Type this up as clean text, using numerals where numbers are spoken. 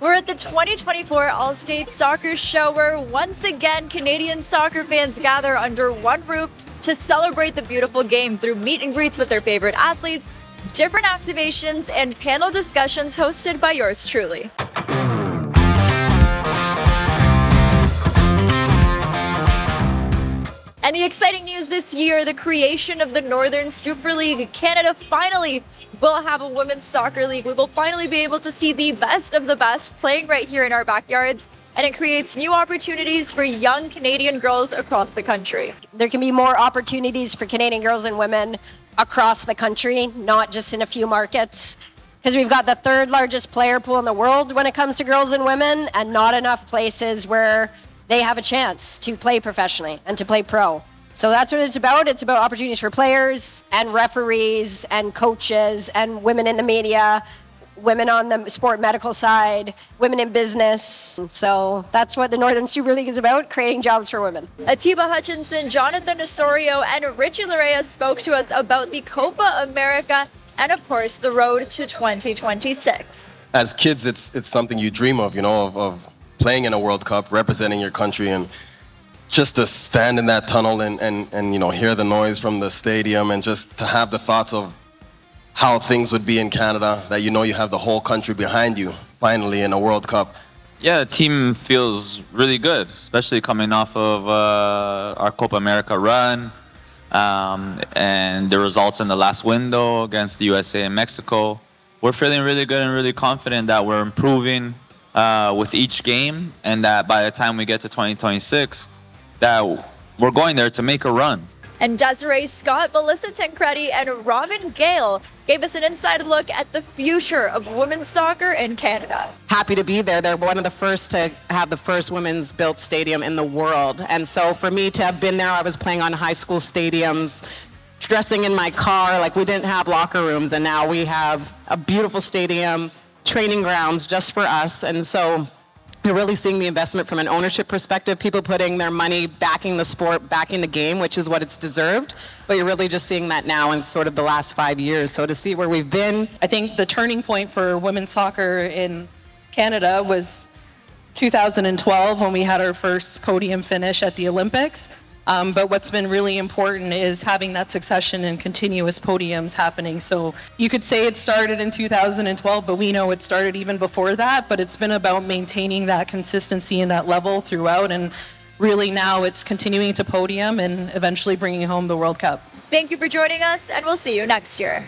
We're at the 2024 Allstate Soccer Show, where once again Canadian soccer fans gather under one roof to celebrate the beautiful game through meet and greets with their favorite athletes, different activations, and panel discussions hosted by yours truly. And the exciting news this year, the creation of the Northern Super League. Canada finally will have a women's soccer league. We will finally be able to see the best of the best playing right here in our backyards. And it creates new opportunities for young Canadian girls across the country. There can be more opportunities for Canadian girls and women across the country, not just in a few markets. Because we've got the third largest player pool in the world when it comes to girls and women, and not enough places where they have a chance to play professionally and to play pro. So that's what it's about. It's about opportunities for players and referees and coaches and women in the media, women on the sport medical side, women in business. So that's what the Northern Super League is about, creating jobs for women. Atiba Hutchinson, Jonathan Osorio, and Richie Larea spoke to us about the Copa America and, of course, the road to 2026. As kids, it's something you dream of, of playing in a World Cup, representing your country, and just to stand in that tunnel and hear the noise from the stadium, and just to have the thoughts of how things would be in Canada, that you have the whole country behind you, finally in a World Cup. Yeah, the team feels really good, especially coming off of our Copa America run and the results in the last window against the USA and Mexico. We're feeling really good and really confident that we're improving with each game, and that by the time we get to 2026, that we're going there to make a run. And Desiree Scott, Melissa Tancredi, and Robin Gale gave us an inside look at the future of women's soccer in Canada. Happy to be there. They're one of the first to have the first women's built stadium in the world. And so for me to have been there, I was playing on high school stadiums, dressing in my car, like we didn't have locker rooms, and now we have a beautiful stadium, training grounds just for us. And so you're really seeing the investment from an ownership perspective, people putting their money backing the sport, backing the game, which is what it's deserved. But you're really just seeing that now in sort of the last 5 years. So to see where we've been. I think the turning point for women's soccer in Canada was 2012 when we had our first podium finish at the Olympics. But what's been really important is having that succession and continuous podiums happening. So you could say it started in 2012, but we know it started even before that. But it's been about maintaining that consistency and that level throughout. And really now it's continuing to podium and eventually bringing home the World Cup. Thank you for joining us, and we'll see you next year.